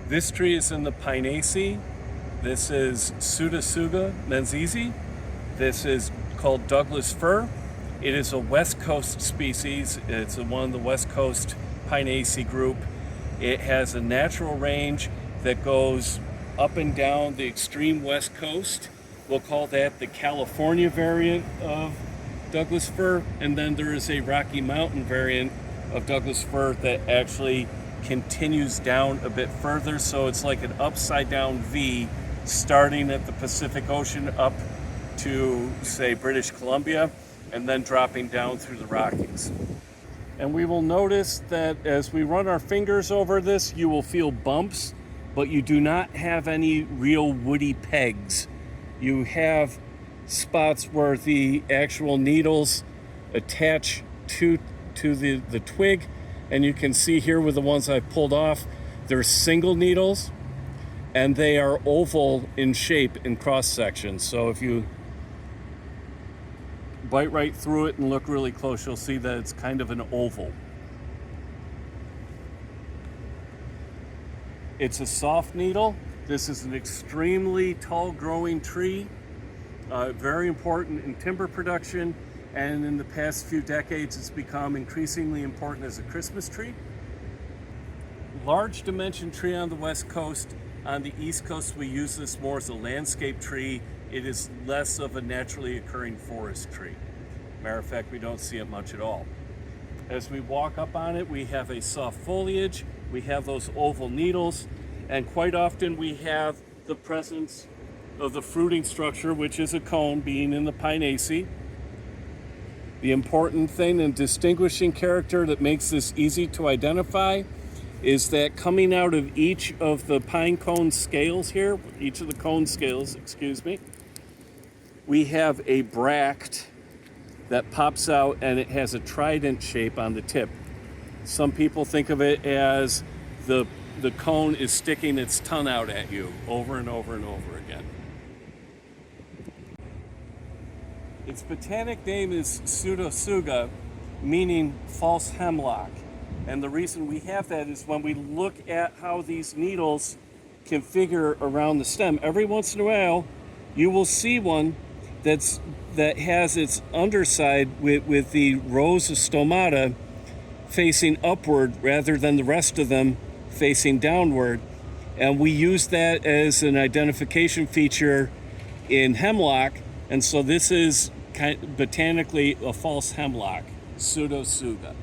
This tree is in the Pinaceae. This is Pseudotsuga menziesii. This is called Douglas fir. It is a West Coast species. It's one of the West Coast Pinaceae group. It has a natural range that goes up and down the extreme West Coast. We'll call that the California variant of Douglas fir. And then there is a Rocky Mountain variant of Douglas fir that actually continues down a bit further. So it's like an upside down V starting at the Pacific Ocean up to, say, British Columbia, and then dropping down through the Rockies. And we will notice that as we run our fingers over this, you will feel bumps, but you do not have any real woody pegs. You have spots where the actual needles attach to the twig, and you can see here with the ones I pulled off, they're single needles, and they are oval in shape in cross section. So if you bite right through it and look really close, you'll see that it's kind of an oval. It's a soft needle. This is an extremely tall growing tree, very important in timber production, and in the past few decades it's become increasingly important as a Christmas tree. Large dimension tree on the West Coast. On the East Coast we use this more as a landscape tree. It is less of a naturally occurring forest tree. Matter of fact, we don't see it much at all. As we walk up on it, we have a soft foliage, we have those oval needles, and quite often we have the presence of the fruiting structure, which is a cone, being in the Pinaceae. The important thing and distinguishing character that makes this easy to identify is that coming out of each of the pine cone scales here, each of the cone scales, we have a bract that pops out, and it has a trident shape on the tip. Some people think of it as the cone is sticking its tongue out at you over and over and over again. Its botanic name is Pseudotsuga, meaning false hemlock. And the reason we have that is when we look at how these needles configure around the stem, every once in a while you will see one that has its underside with the rows of stomata facing upward rather than the rest of them facing downward. And we use that as an identification feature in hemlock. And so this is botanically a false hemlock, Pseudotsuga.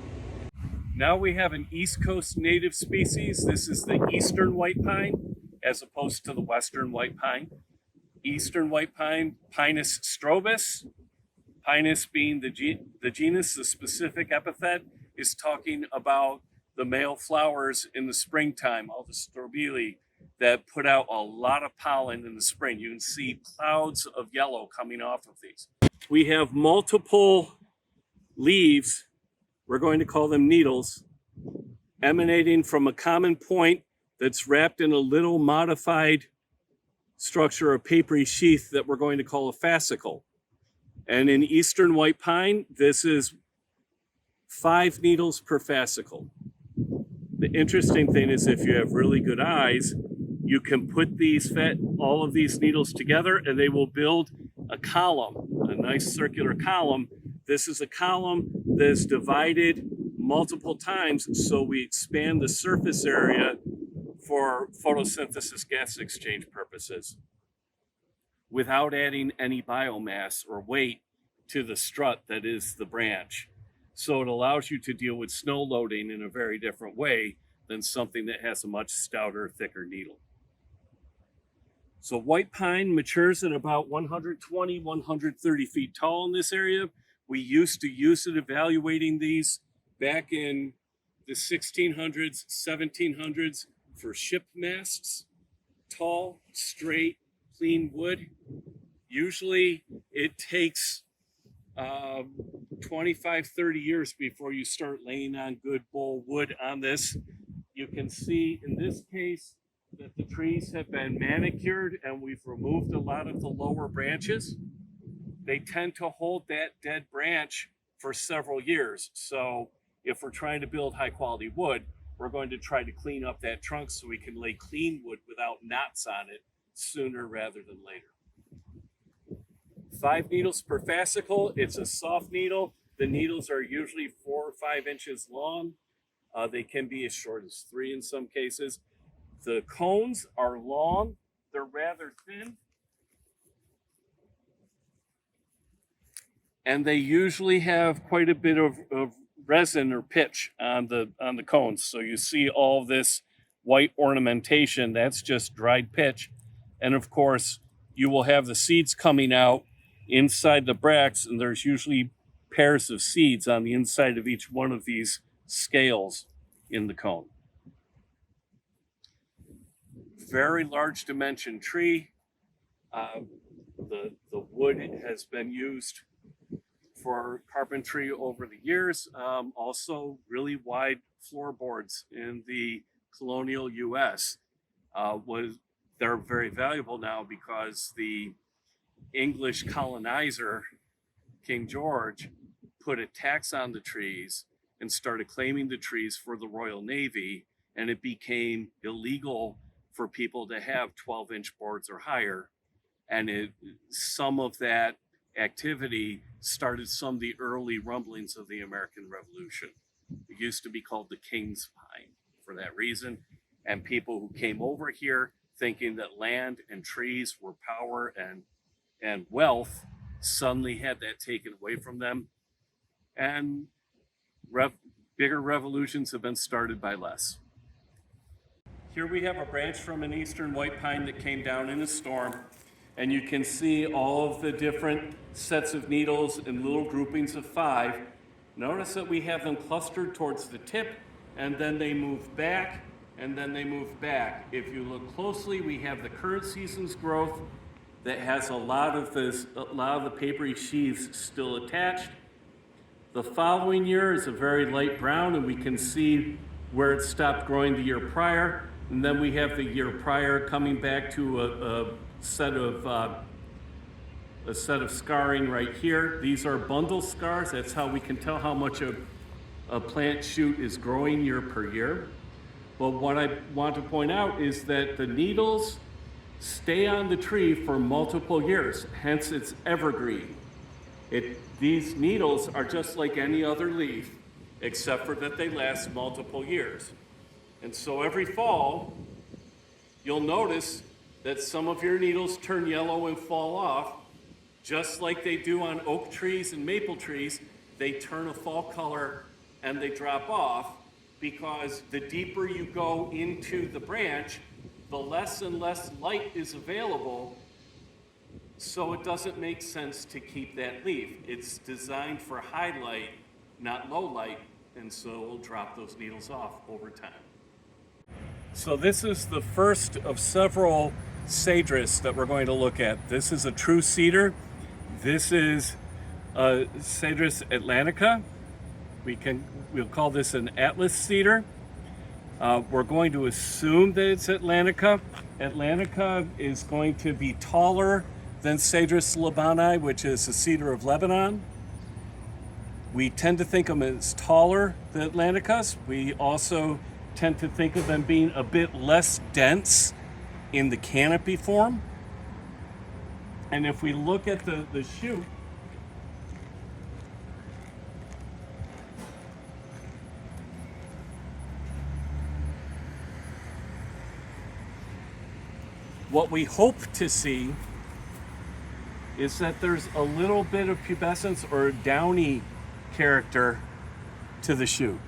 Now we have an East Coast native species. This is the eastern white pine as opposed to the western white pine. Eastern white pine, Pinus strobus. Pinus being the genus, the specific epithet is talking about the male flowers in the springtime, all the strobili that put out a lot of pollen in the spring. You can see clouds of yellow coming off of these. We have multiple leaves, we're going to call them needles, emanating from a common point that's wrapped in a little modified structure, a papery sheath that we're going to call a fascicle. And in eastern white pine, this is 5 needles per fascicle. The interesting thing is if you have really good eyes, you can put all of these needles together and they will build a column, a nice circular column. This is a column that is divided multiple times, so we expand the surface area for photosynthesis gas exchange purposes without adding any biomass or weight to the strut that is the branch. So it allows you to deal with snow loading in a very different way than something that has a much stouter, thicker needle. So white pine matures at about 120, 130 feet tall in this area. We used to use it evaluating these back in the 1600s, 1700s for ship masts. Tall, straight, clean wood. Usually it takes 25, 30 years before you start laying on good bole wood on this. You can see in this case that the trees have been manicured and we've removed a lot of the lower branches. They tend to hold that dead branch for several years. So if we're trying to build high quality wood, we're going to try to clean up that trunk so we can lay clean wood without knots on it sooner rather than later. 5 needles per fascicle. It's a soft needle. The needles are usually 4 or 5 inches long. They can be as short as 3 in some cases. The cones are long. They're rather thin. And they usually have quite a bit of resin or pitch on the cones. So you see all this white ornamentation. That's just dried pitch. And of course, you will have the seeds coming out inside the bracts, and there's usually pairs of seeds on the inside of each one of these scales in the cone. Very large dimension tree. The wood has been used for carpentry over the years. Also really wide floorboards in the colonial US. They're very valuable now because the English colonizer, King George, put a tax on the trees and started claiming the trees for the Royal Navy, and it became illegal for people to have 12-inch boards or higher. And some of that activity started some of the early rumblings of the American Revolution. It used to be called the King's Pine for that reason. And people who came over here thinking that land and trees were power and wealth suddenly had that taken away from them. And bigger revolutions have been started by less. Here we have a branch from an eastern white pine that came down in a storm. And you can see all of the different sets of needles in little groupings of 5. Notice that we have them clustered towards the tip, and then they move back, and then they move back. If you look closely, we have the current season's growth that has a lot of the papery sheaths still attached. The following year is a very light brown, and we can see where it stopped growing the year prior. And then we have the year prior coming back to a set of scarring right here. These are bundle scars. That's how we can tell how much a plant shoot is growing year per year. But what I want to point out is that the needles stay on the tree for multiple years, hence it's evergreen. These needles are just like any other leaf, except for that they last multiple years. And so every fall, you'll notice that some of your needles turn yellow and fall off, just like they do on oak trees and maple trees. They turn a fall color and they drop off, because the deeper you go into the branch, the less and less light is available, so it doesn't make sense to keep that leaf. It's designed for high light, not low light, and so it'll drop those needles off over time. So this is the first of several cedrus that we're going to look at. This is a true cedar. This is Cedrus Atlantica. We'll call this an Atlas cedar. We're going to assume that it's Atlantica. Atlantica is going to be taller than Cedrus Libani, which is a cedar of Lebanon. We tend to think of them as taller than Atlanticas. We also tend to think of them being a bit less dense in the canopy form. And if we look at the shoot, what we hope to see is that there's a little bit of pubescence or downy character to the shoot.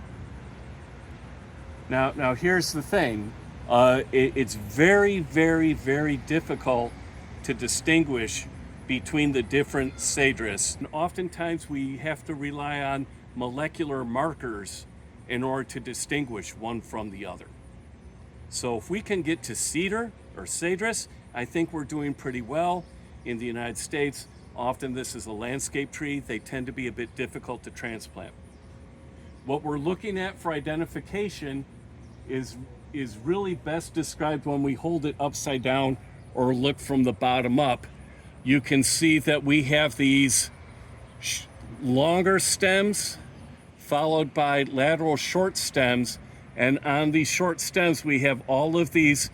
Now here's the thing. It's very, very, very difficult to distinguish between the different cedrus. And oftentimes we have to rely on molecular markers in order to distinguish one from the other. So if we can get to cedar or cedrus, I think we're doing pretty well. In the United States, often this is a landscape tree. They tend to be a bit difficult to transplant. What we're looking at for identification is really best described when we hold it upside down or look from the bottom up. You can see that we have these longer stems followed by lateral short stems, And on these short stems, we have all of these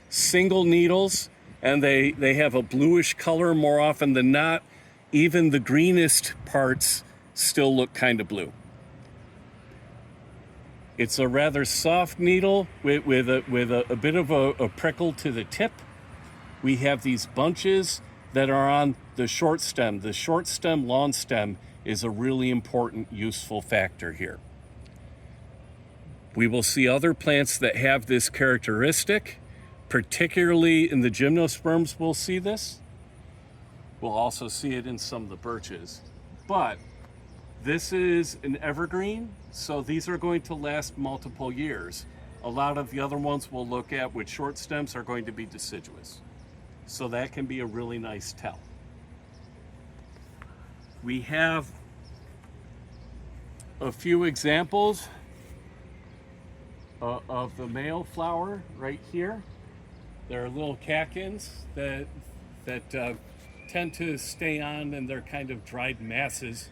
single needles, and they have a bluish color more often than not. Even the greenest parts still look kind of blue. It's a rather soft needle with a bit of a prickle to the tip. We have these bunches that are on the short stem. The short stem, long stem is a really important, useful factor here. We will see other plants that have this characteristic, particularly in the gymnosperms we'll see this. We'll also see it in some of the birches. But this is an evergreen, so these are going to last multiple years. A lot of the other ones we'll look at with short stems are going to be deciduous. So that can be a really nice tell. We have a few examples of the male flower right here. There are little catkins that tend to stay on, and they're kind of dried masses,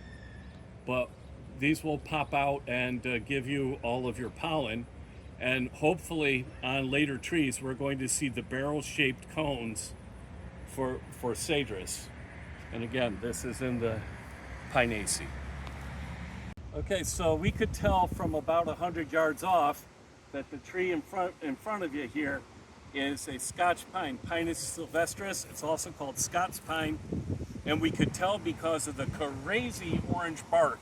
but these will pop out and give you all of your pollen. And hopefully on later trees, we're going to see the barrel-shaped cones for cedrus. And again, this is in the Pinaceae. Okay, so we could tell from about 100 yards off that the tree in front of you here is a Scotch pine, Pinus sylvestris. It's also called Scots pine, and we could tell because of the crazy orange bark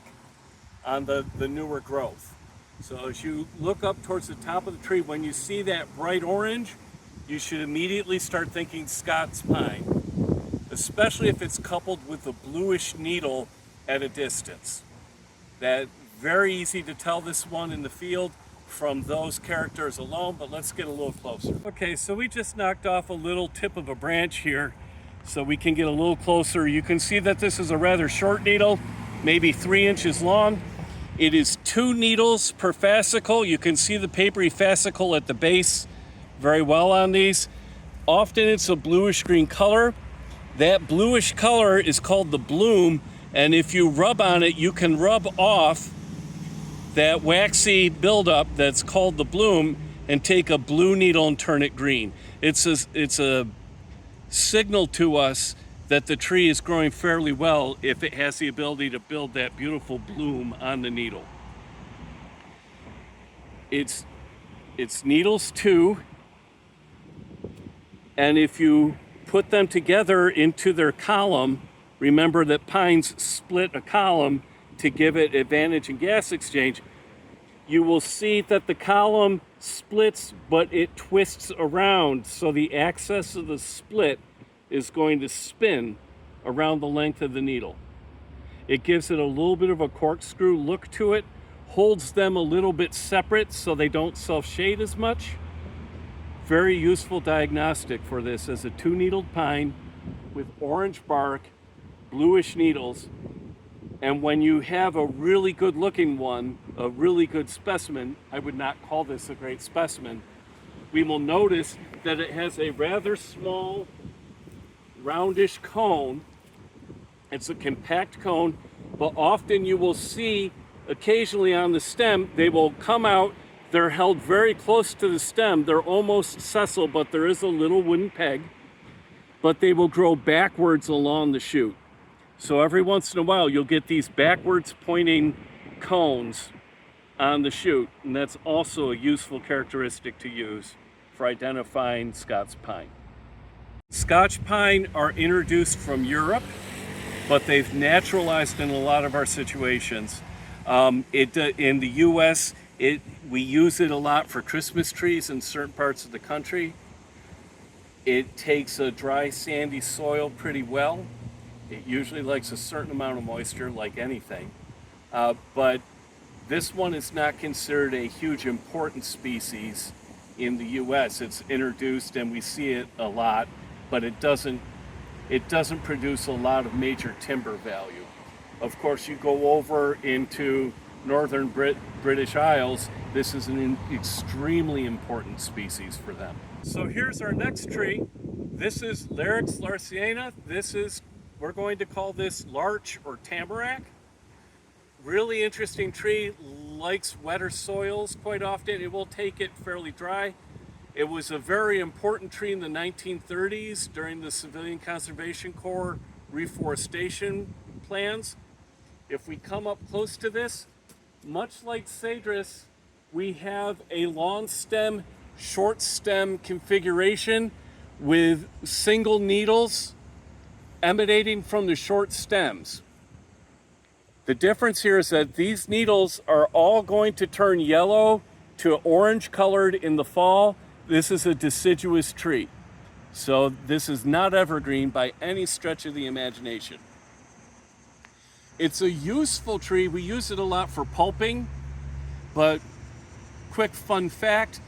on the newer growth. So as you look up towards the top of the tree, when you see that bright orange, you should immediately start thinking Scots pine, especially if it's coupled with a bluish needle at a distance. That's very easy to tell this one in the field from those characters alone, but let's get a little closer. Okay, so we just knocked off a little tip of a branch here so we can get a little closer. You can see that this is a rather short needle, maybe 3 inches long. It is 2 needles per fascicle. You can see the papery fascicle at the base very well on these. Often it's a bluish green color. That bluish color is called the bloom, and if you rub on it, you can rub off that waxy buildup that's called the bloom and take a blue needle and turn it green. It's a signal to us that the tree is growing fairly well if it has the ability to build that beautiful bloom on the needle. It's needles too, and if you put them together into their column, remember that pines split a column to give it advantage in gas exchange, you will see that the column splits, but it twists around. So the axis of the split is going to spin around the length of the needle. It gives it a little bit of a corkscrew look to it, holds them a little bit separate so they don't self-shade as much. Very useful diagnostic for this as a 2-needled pine with orange bark, bluish needles. And when you have a really good looking one, a really good specimen, I would not call this a great specimen, we will notice that it has a rather small roundish cone. It's a compact cone, but often you will see occasionally on the stem, they will come out, they're held very close to the stem, they're almost sessile, but there is a little wooden peg, but they will grow backwards along the shoot. So every once in a while, you'll get these backwards pointing cones on the shoot, and that's also a useful characteristic to use for identifying Scots pine. Scotch pine are introduced from Europe, but they've naturalized in a lot of our situations. In the US, we use it a lot for Christmas trees in certain parts of the country. It takes a dry, sandy soil pretty well. It usually likes a certain amount of moisture, like anything. But this one is not considered a huge important species in the US. It's introduced and we see it a lot, but it doesn't produce a lot of major timber value. Of course, you go over into northern British Isles, this is an extremely important species for them. So here's our next tree. This is Larix larciana. We're going to call this larch or tamarack. Really interesting tree, likes wetter soils quite often. It will take it fairly dry. It was a very important tree in the 1930s during the Civilian Conservation Corps reforestation plans. If we come up close to this, much like cedrus, we have a long stem, short stem configuration with single needles emanating from the short stems. The difference here is that these needles are all going to turn yellow to orange colored in the fall. This is a deciduous tree. So this is not evergreen by any stretch of the imagination. It's a useful tree. We use it a lot for pulping, but quick fun fact,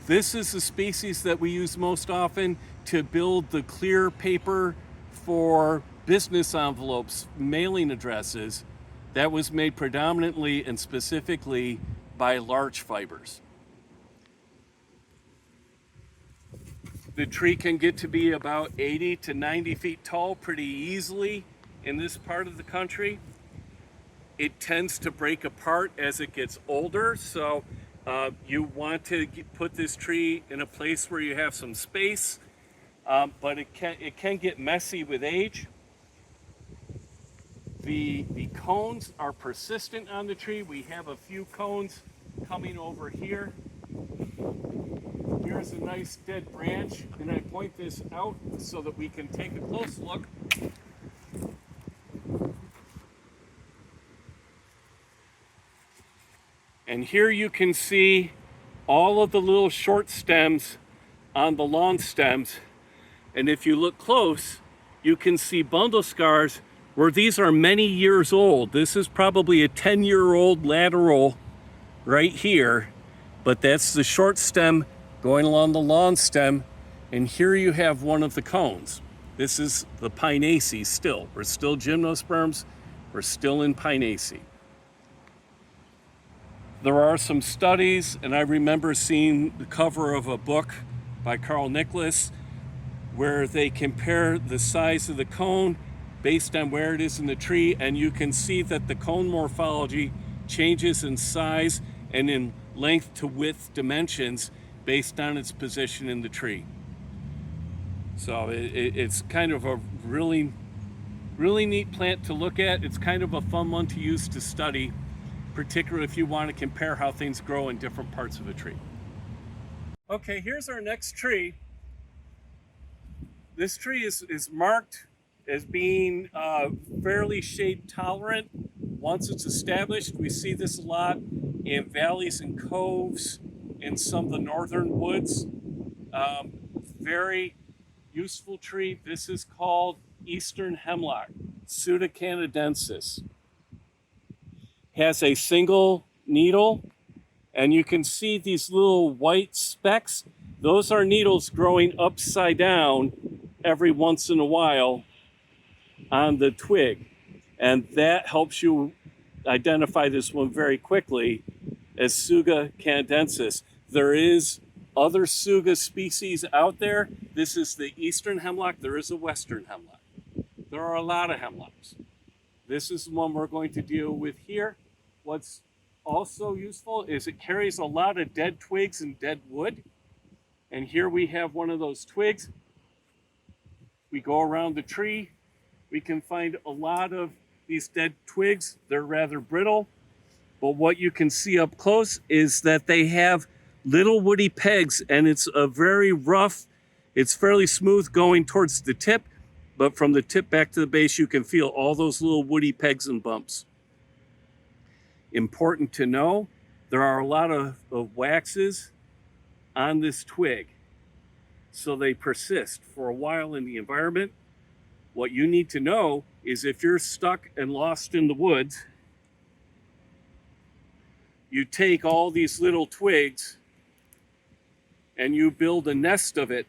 this is the species that we use most often to build the clear paper for business envelopes, mailing addresses. That was made predominantly and specifically by larch fibers. The tree can get to be about 80 to 90 feet tall pretty easily in this part of the country. It tends to break apart as it gets older, so you want to put this tree in a place where you have some space, but it can get messy with age. The cones are persistent on the tree. We have a few cones coming over here. Here's a nice dead branch, and I point this out so that we can take a close look. And here you can see all of the little short stems on the long stems. And if you look close, you can see bundle scars where these are many years old. This is probably a 10-year-old lateral right here, but that's the short stem going along the long stem. And here you have one of the cones. This is the Pinaceae still. We're still gymnosperms. We're still in Pinaceae. There are some studies, and I remember seeing the cover of a book by Carl Nicholas where they compare the size of the cone based on where it is in the tree, and you can see that the cone morphology changes in size and in length to width dimensions based on its position in the tree. So it's kind of a really neat plant to look at. It's kind of a fun one to use to study, particularly if you want to compare how things grow in different parts of a tree. Okay, here's our next tree. This tree is marked as being fairly shade tolerant. Once it's established, we see this a lot in valleys and coves in some of the northern woods. Very useful tree. This is called eastern hemlock, Pseudocanadensis. Has a single needle, and you can see these little white specks. Those are needles growing upside down every once in a while on the twig, and that helps you identify this one very quickly as Tsuga canadensis. There is other Tsuga species out there. This is the eastern hemlock. There is a western hemlock. There are a lot of hemlocks. This is the one we're going to deal with here. What's also useful is it carries a lot of dead twigs and dead wood. And here we have one of those twigs. We go around the tree. We can find a lot of these dead twigs. They're rather brittle. But what you can see up close is that they have little woody pegs, and it's a very rough, it's fairly smooth going towards the tip, but from the tip back to the base, you can feel all those little woody pegs and bumps. Important to know, there are a lot of waxes on this twig, so they persist for a while in the environment. What you need to know is if you're stuck and lost in the woods, you take all these little twigs and you build a nest of it.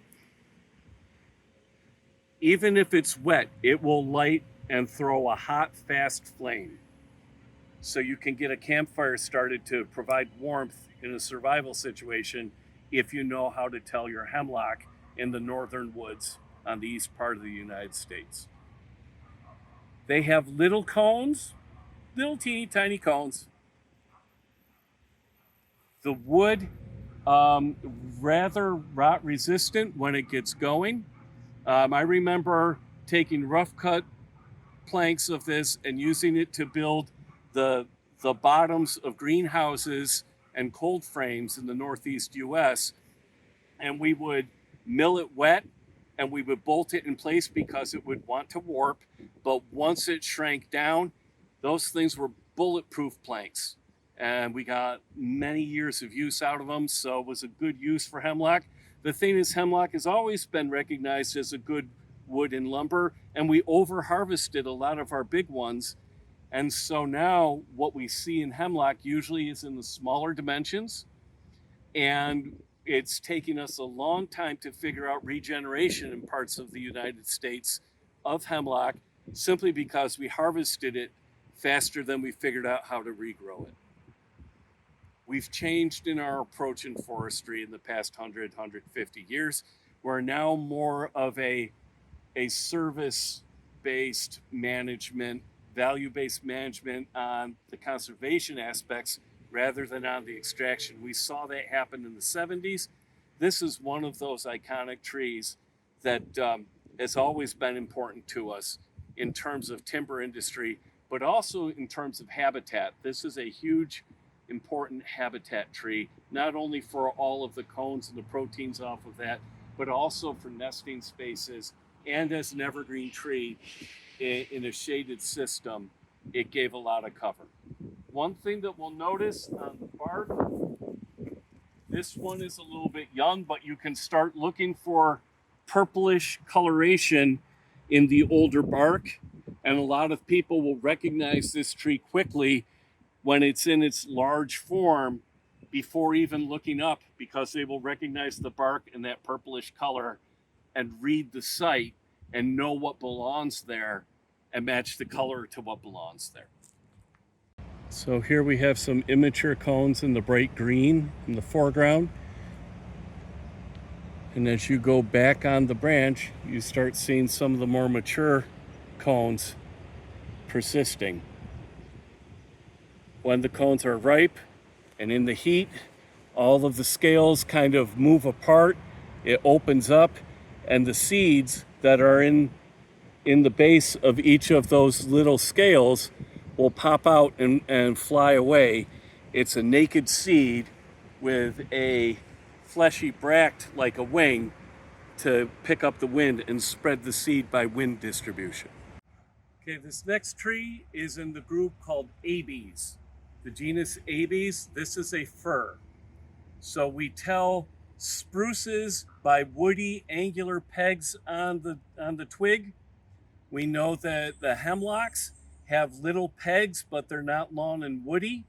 Even if it's wet, it will light and throw a hot, fast flame. So you can get a campfire started to provide warmth in a survival situation if you know how to tell your hemlock in the northern woods on the east part of the United States. They have little cones, little teeny tiny cones, The wood, rather rot resistant when it gets going. I remember taking rough cut planks of this and using it to build the the bottoms of greenhouses and cold frames in the Northeast US, and we would mill it wet and we would bolt it in place because it would want to warp. But once it shrank down, those things were bulletproof planks. And we got many years of use out of them, so it was a good use for hemlock. The thing is, hemlock has always been recognized as a good wood in lumber, and we over harvested a lot of our big ones. And so now what we see in hemlock usually is in the smaller dimensions, and it's taking us a long time to figure out regeneration in parts of the United States of hemlock simply because we harvested it faster than we figured out how to regrow it. We've changed in our approach in forestry in the past 150 years. We're now more of a service-based management, value-based management on the conservation aspects rather than on the extraction. We saw that happen in the 70s. This is one of those iconic trees that has always been important to us in terms of timber industry, but also in terms of habitat. This is a huge, important habitat tree, not only for all of the cones and the proteins off of that, but also for nesting spaces. And as an evergreen tree in a shaded system, it gave a lot of cover. One thing that we'll notice on the bark, this one is a little bit young, but you can start looking for purplish coloration in the older bark. And a lot of people will recognize this tree quickly when it's in its large form before even looking up, because they will recognize the bark in that purplish color and read the site and know what belongs there and match the color to what belongs there. So here we have some immature cones in the bright green in the foreground. And as you go back on the branch, you start seeing some of the more mature cones persisting. When the cones are ripe and in the heat, all of the scales kind of move apart, it opens up, and the seeds that are in the base of each of those little scales will pop out and fly away. It's a naked seed with a fleshy bract like a wing to pick up the wind and spread the seed by wind distribution. Okay, this next tree is in the group called Abies. The genus Abies, this is a fir. So we tell spruces by woody angular pegs on the twig. We know that the hemlocks have little pegs, but they're not long and woody.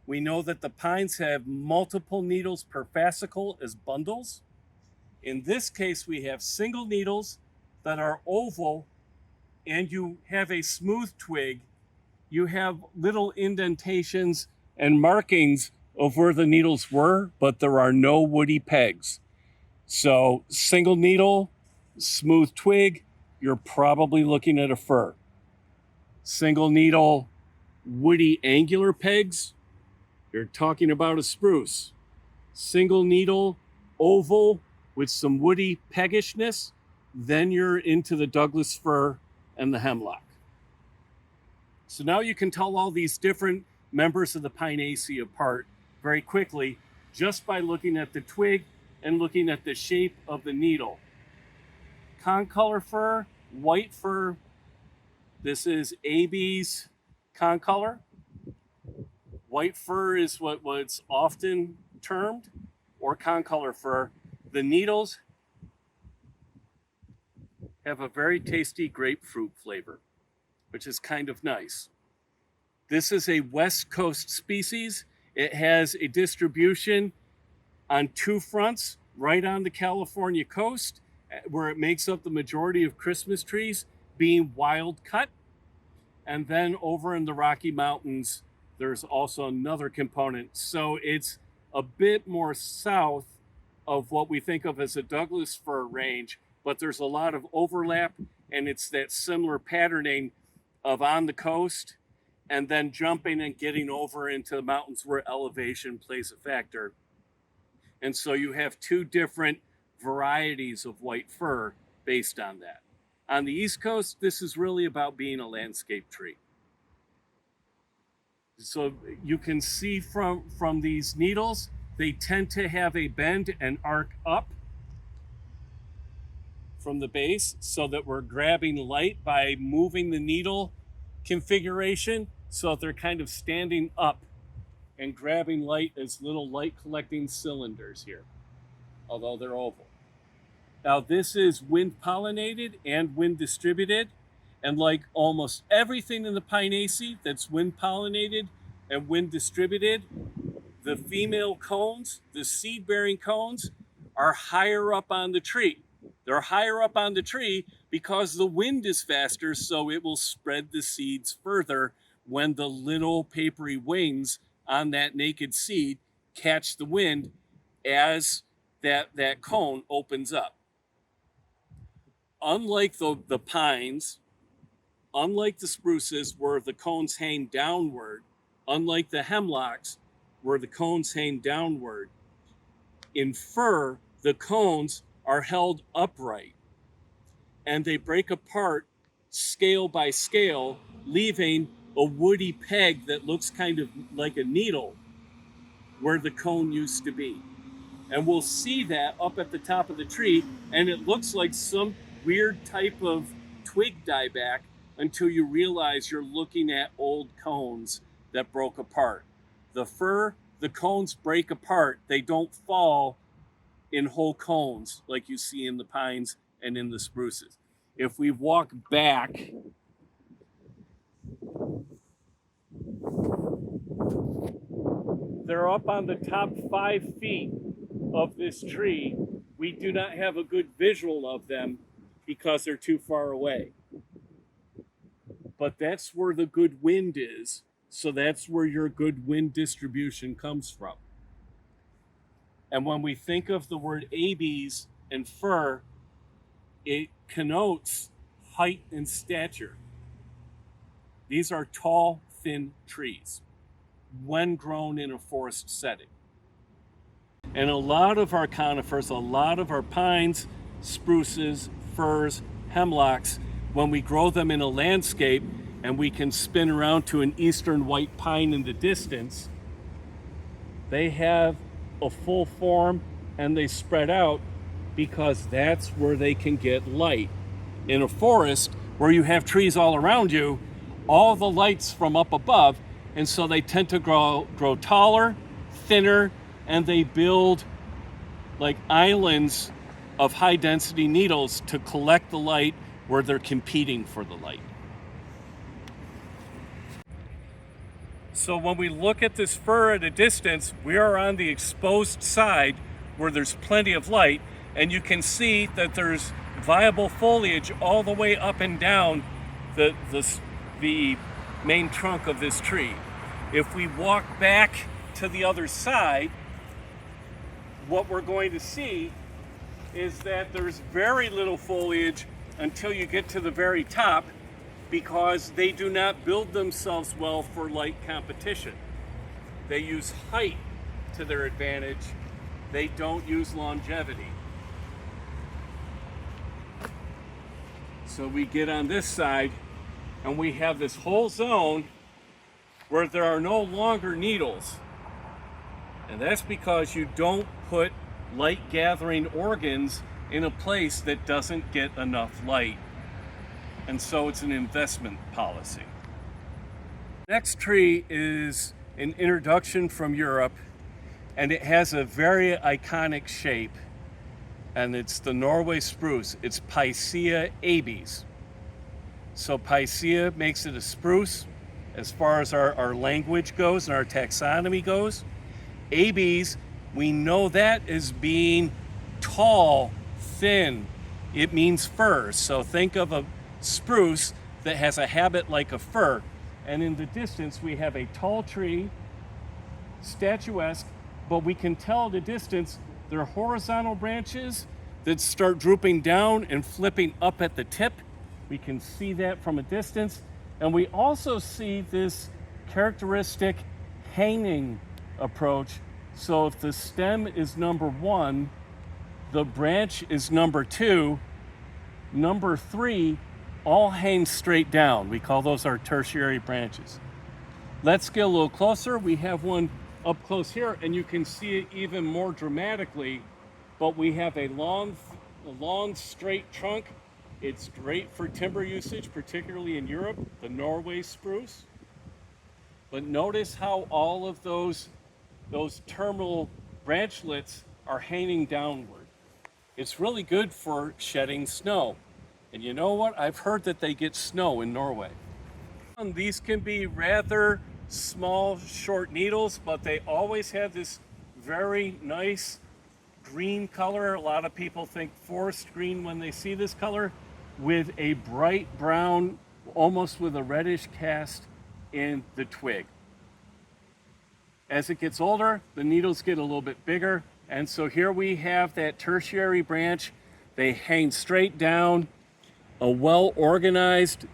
We know that the pines have multiple needles per fascicle as bundles. In this case, we have single needles that are oval, and you have a smooth twig. You have little indentations and markings of where the needles were, but there are no woody pegs. So single needle, smooth twig, you're probably looking at a fir. Single needle, woody angular pegs, you're talking about a spruce. Single needle, oval with some woody peggishness, then you're into the Douglas fir and the hemlock. So now you can tell all these different members of the Pinaceae apart very quickly just by looking at the twig and looking at the shape of the needle. Concolor fir, white fir, this is Abies concolor. White fir is what's often termed, or concolor fir. The needles have a very tasty grapefruit flavor, which is kind of nice. This is a West Coast species. It has a distribution on two fronts, right on the California coast, where it makes up the majority of Christmas trees being wild cut. And then over in the Rocky Mountains, there's also another component. So it's a bit more south of what we think of as a Douglas fir range, but there's a lot of overlap, and it's that similar patterning of on the coast and then jumping and getting over into the mountains where elevation plays a factor. And so you have two different varieties of white fir based on that. On the East Coast, this is really about being a landscape tree. So you can see from these needles, they tend to have a bend and arc up from the base so that we're grabbing light by moving the needle configuration so that they're kind of standing up and grabbing light as little light collecting cylinders here, although they're oval. Now this is wind pollinated and wind distributed, and like almost everything in the Pinaceae that's wind pollinated and wind distributed, the female cones, the seed bearing cones, are higher up on the tree. They're higher up on the tree because the wind is faster, so it will spread the seeds further when the little papery wings on that naked seed catch the wind as that cone opens up. Unlike the pines, unlike the spruces where the cones hang downward, unlike the hemlocks where the cones hang downward, in fir, the cones are held upright and they break apart scale by scale, leaving a woody peg that looks kind of like a needle where the cone used to be. And we'll see that up at the top of the tree, and it looks like some weird type of twig dieback until you realize you're looking at old cones that broke apart. The fir, the cones break apart. They don't fall in whole cones like you see in the pines and in the spruces. If we walk back, they're up on the top 5 feet of this tree. We do not have a good visual of them because they're too far away. But that's where the good wind is, so that's where your good wind distribution comes from. And when we think of the word abies and fir, it connotes height and stature. These are tall, thin trees when grown in a forest setting. And a lot of our conifers, a lot of our pines, spruces, firs, hemlocks, when we grow them in a landscape and we can spin around to an eastern white pine in the distance, they have a full form and they spread out because that's where they can get light. In a forest where you have trees all around you, all the light's from up above, and so they tend to grow taller, thinner, and they build like islands of high density needles to collect the light where they're competing for the light. So when we look at this fir at a distance, we are on the exposed side where there's plenty of light, and you can see that there's viable foliage all the way up and down the main trunk of this tree. If we walk back to the other side, what we're going to see is that there's very little foliage until you get to the very top, because they do not build themselves well for light competition. They use height to their advantage. They don't use longevity. So we get on this side and we have this whole zone where there are no longer needles. And that's because you don't put light gathering organs in a place that doesn't get enough light. And so it's an investment policy. Next tree is an introduction from Europe, and it has a very iconic shape, and it's the Norway spruce. It's Picea abies. So Picea makes it a spruce as far as our language goes and our taxonomy goes. Abies, we know that as being tall, thin. It means fir. So think of a spruce that has a habit like a fir. And in the distance, we have a tall tree, statuesque, but we can tell at a distance they're horizontal branches that start drooping down and flipping up at the tip. We can see that from a distance. And we also see this characteristic hanging approach. So if the stem is number 1, the branch is number 2, number 3 all hang straight down. We call those our tertiary branches. Let's get a little closer. We have one up close here, and you can see it even more dramatically, but we have a long straight trunk. It's great for timber usage, particularly in Europe, the Norway spruce. But notice how all of those terminal branchlets are hanging downward. It's really good for shedding snow. And you know what? I've heard that they get snow in Norway. These can be rather small, short needles, but they always have this very nice green color. A lot of people think forest green when they see this color, with a bright brown, almost with a reddish cast in the twig. As it gets older, the needles get a little bit bigger, and so here we have that tertiary branch. They hang straight down, a well-organized,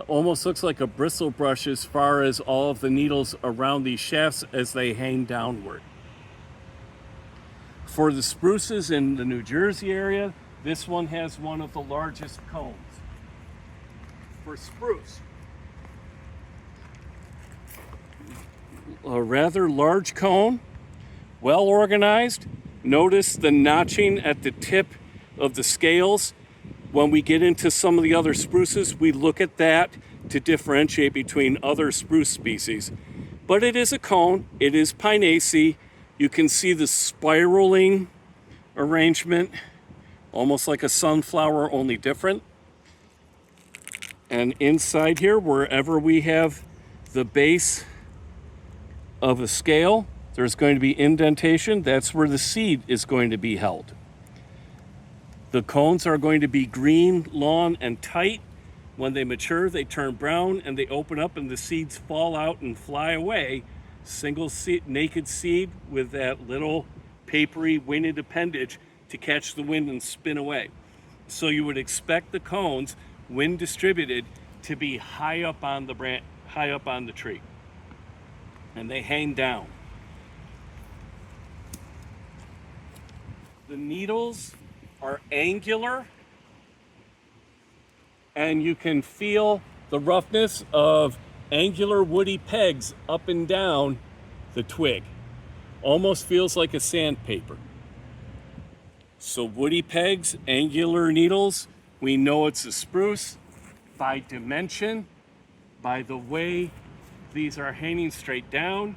almost looks like a bristle brush as far as all of the needles around these shafts as they hang downward. For the spruces in the New Jersey area, this one has one of the largest cones. For spruce, a rather large cone, well organized. Notice the notching at the tip of the scales. When we get into some of the other spruces, we look at that to differentiate between other spruce species. But it is a cone, it is Pinaceae. You can see the spiraling arrangement, almost like a sunflower, only different. And inside here, wherever we have the base of a scale, there's going to be indentation. That's where the seed is going to be held. The cones are going to be green, long, and tight. When they mature, they turn brown and they open up and the seeds fall out and fly away. Single seed, naked seed with that little papery winged appendage to catch the wind and spin away. So you would expect the cones, wind distributed, to be high up on the branch, high up on the tree. And they hang down. The needles are angular, and you can feel the roughness of angular woody pegs up and down the twig. Almost feels like a sandpaper. So woody pegs, angular needles, we know it's a spruce by dimension, by the way these are hanging straight down,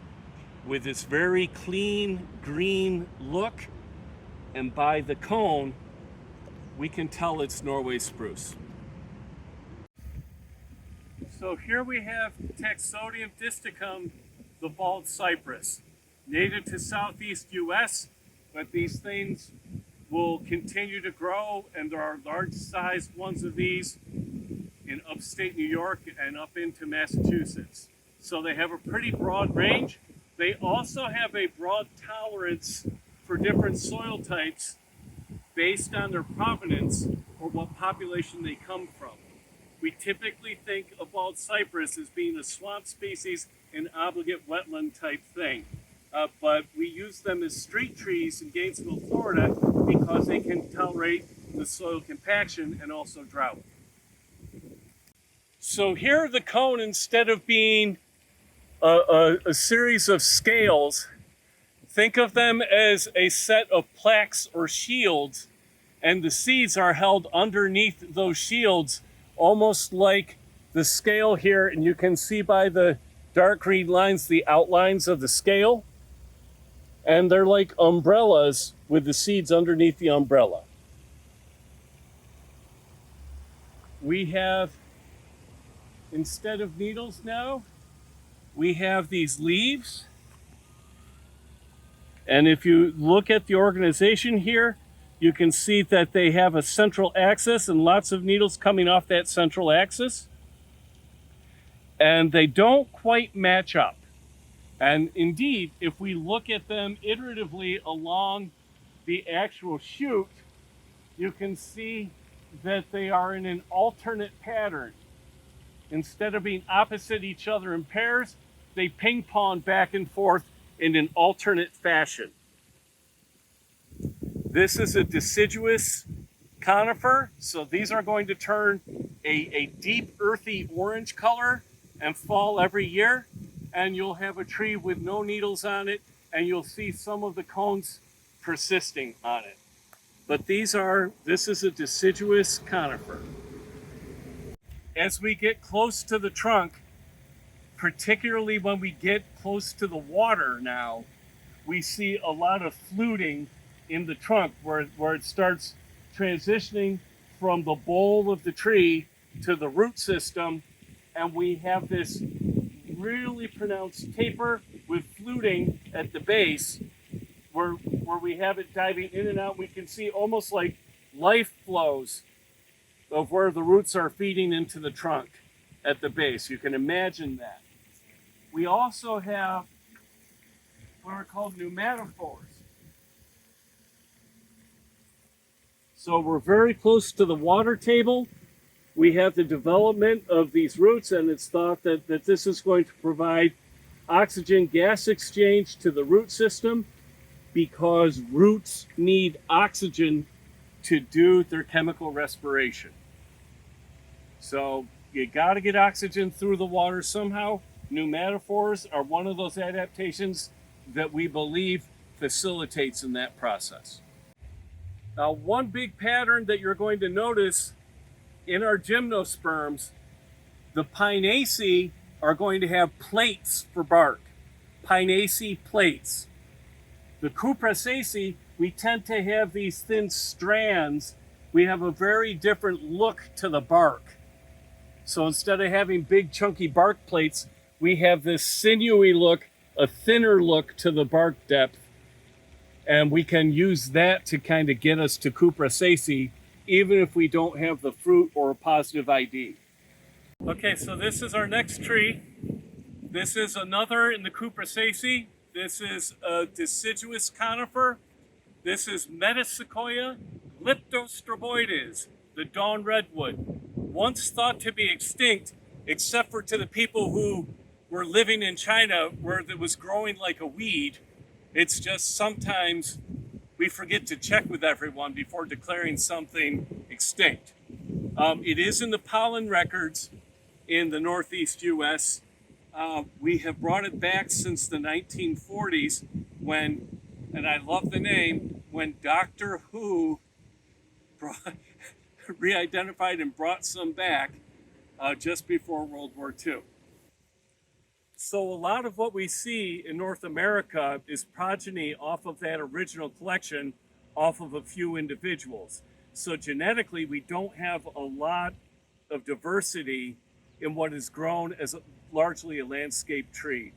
with this very clean green look, and by the cone, we can tell it's Norway spruce. So here we have Taxodium disticum, the bald cypress, native to southeast US, but these things will continue to grow, and there are large sized ones of these in upstate New York and up into Massachusetts. So they have a pretty broad range. They also have a broad tolerance for different soil types based on their provenance or what population they come from. We typically think of bald cypress as being a swamp species, an obligate wetland type thing. But we use them as street trees in Gainesville, Florida, because they can tolerate the soil compaction and also drought. So here the cone, instead of being a series of scales, think of them as a set of plaques or shields, and the seeds are held underneath those shields, almost like the scale here, and you can see by the dark green lines the outlines of the scale, and they're like umbrellas with the seeds underneath the umbrella. We have, instead of needles now, we have these leaves. And if you look at the organization here, you can see that they have a central axis and lots of needles coming off that central axis. And they don't quite match up. And indeed, if we look at them iteratively along the actual shoot, you can see that they are in an alternate pattern. instead of being opposite each other in pairs, they ping pong back and forth in an alternate fashion. This is a deciduous conifer, so these are going to turn a deep earthy orange color and fall every year, and you'll have a tree with no needles on it, and you'll see some of the cones persisting on it. But this is a deciduous conifer. As we get close to the trunk, particularly when we get close to the water now, we see a lot of fluting in the trunk where it starts transitioning from the bole of the tree to the root system, and we have this really pronounced taper with fluting at the base where we have it diving in and out. We can see almost like life flows of where the roots are feeding into the trunk at the base. You can imagine that. We also have what are called pneumatophores. So we're very close to the water table. We have the development of these roots, and it's thought that this is going to provide oxygen gas exchange to the root system, because roots need oxygen to do their chemical respiration. So you got to get oxygen through the water somehow. Pneumatophores are one of those adaptations that we believe facilitates in that process. Now, one big pattern that you're going to notice in our gymnosperms, the Pinaceae are going to have plates for bark, Pinaceae plates. The Cupressaceae, we tend to have these thin strands. We have a very different look to the bark. So instead of having big chunky bark plates, we have this sinewy look, a thinner look to the bark depth. And we can use that to kind of get us to Cupressaceae, even if we don't have the fruit or a positive ID. Okay, so this is our next tree. This is another in the Cupressaceae. This is a deciduous conifer. This is Metasequoia glyptostroboides, the dawn redwood. Once thought to be extinct, except for to the people who were living in China where it was growing like a weed. It's just sometimes we forget to check with everyone before declaring something extinct. It is in the pollen records in the Northeast US. We have brought it back since the 1940s when, and I love the name, when Doctor Who re-identified and brought some back just before World War II. So a lot of what we see in North America is progeny off of that original collection, off of a few individuals. So genetically, we don't have a lot of diversity in what is grown as largely a landscape tree.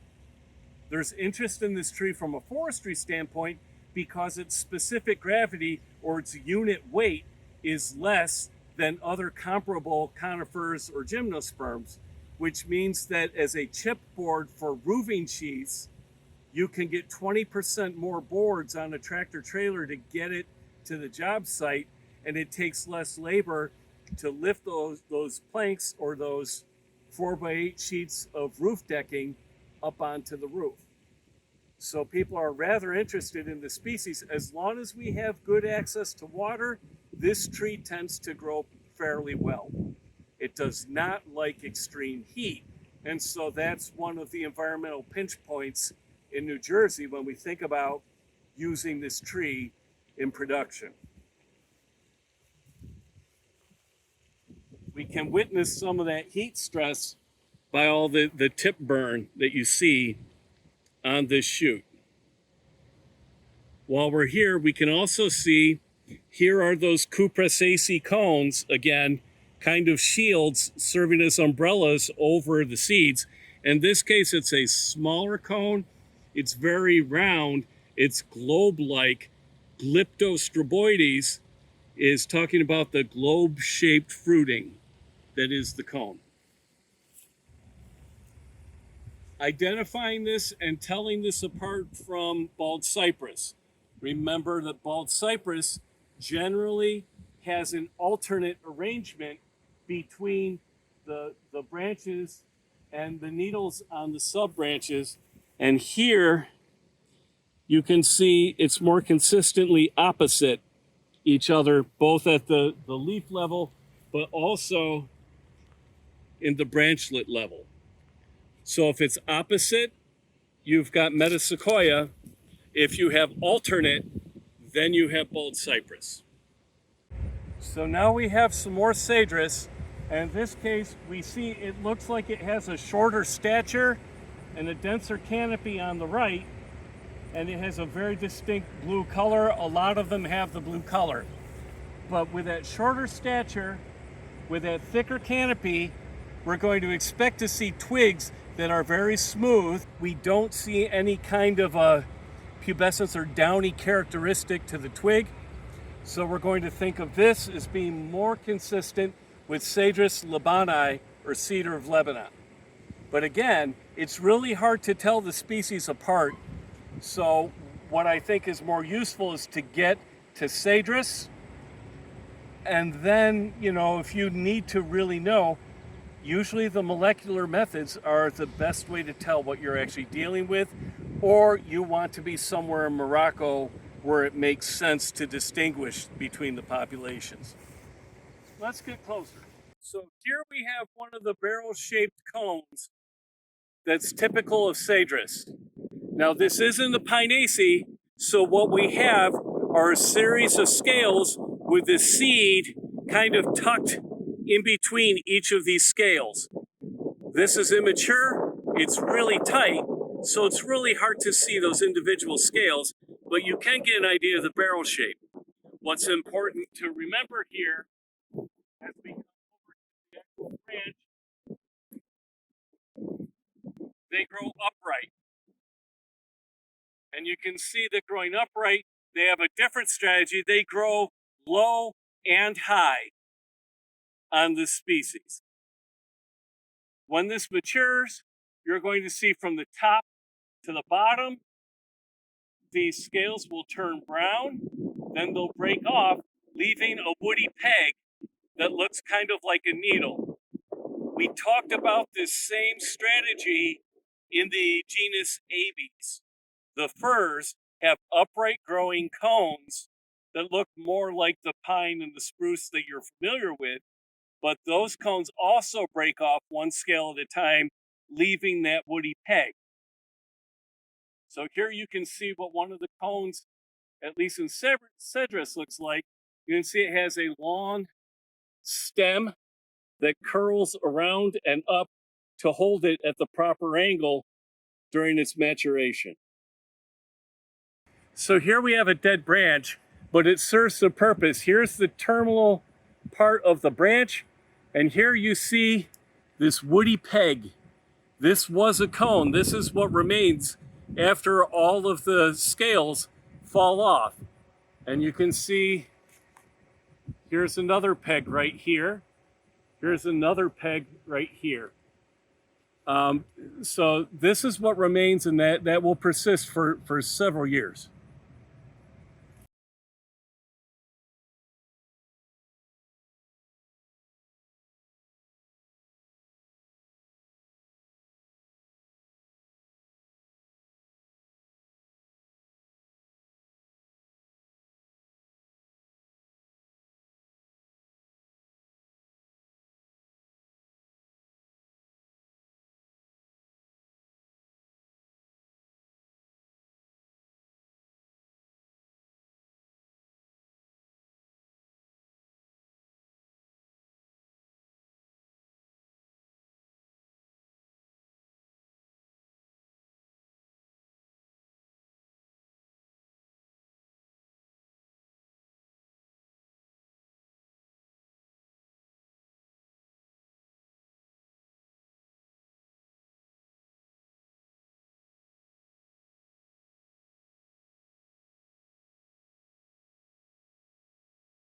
There's interest in this tree from a forestry standpoint because its specific gravity or its unit weight is less than other comparable conifers or gymnosperms, which means that as a chipboard for roofing sheaths, you can get 20% more boards on a tractor trailer to get it to the job site, and it takes less labor to lift those planks or those 4x8 sheets of roof decking up onto the roof. So people are rather interested in the species. As long as we have good access to water, this tree tends to grow fairly well. It does not like extreme heat. And so that's one of the environmental pinch points in New Jersey when we think about using this tree in production. We can witness some of that heat stress by all the tip burn that you see on this shoot. While we're here, we can also see, here are those Cupressaceae cones, again, kind of shields serving as umbrellas over the seeds. In this case, it's a smaller cone. It's very round. It's globe-like. Glyptostroboides is talking about the globe-shaped fruiting that is the cone. Identifying this and telling this apart from bald cypress. Remember that bald cypress generally has an alternate arrangement between the branches and the needles on the sub branches. And here you can see it's more consistently opposite each other, both at the leaf level, but also in the branchlet level. So if it's opposite, you've got metasequoia. If you have alternate, then you have bald cypress. So now we have some more cedrus. And in this case, we see it looks like it has a shorter stature and a denser canopy on the right, and it has a very distinct blue color. A lot of them have the blue color. But with that shorter stature, with that thicker canopy, we're going to expect to see twigs that are very smooth. We don't see any kind of a pubescence or downy characteristic to the twig. So we're going to think of this as being more consistent with Cedrus libani, or cedar of Lebanon. But again, it's really hard to tell the species apart. So what I think is more useful is to get to Cedrus, and then, if you need to really know, usually the molecular methods are the best way to tell what you're actually dealing with, or you want to be somewhere in Morocco where it makes sense to distinguish between the populations. Let's get closer. So here we have one of the barrel-shaped cones that's typical of Cedrus. Now this isn't a Pinaceae, so what we have are a series of scales with the seed kind of tucked in between each of these scales. This is immature, it's really tight, so it's really hard to see those individual scales, but you can get an idea of the barrel shape. What's important to remember here, as we come over to the actual branch, they grow upright. And you can see that growing upright, they have a different strategy. They grow low and high on this species. When this matures, you're going to see from the top to the bottom, these scales will turn brown, then they'll break off, leaving a woody peg that looks kind of like a needle. We talked about this same strategy in the genus Abies. The firs have upright growing cones that look more like the pine and the spruce that you're familiar with, but those cones also break off one scale at a time, leaving that woody peg. So here you can see what one of the cones, at least in Cedrus, looks like. You can see it has a long stem that curls around and up to hold it at the proper angle during its maturation. So here we have a dead branch, but it serves the purpose. Here's the terminal part of the branch, and here you see this woody peg. This was a cone. This is what remains after all of the scales fall off. And you can see here's another peg right here. Here's another peg right here. So this is what remains, and that will persist for several years.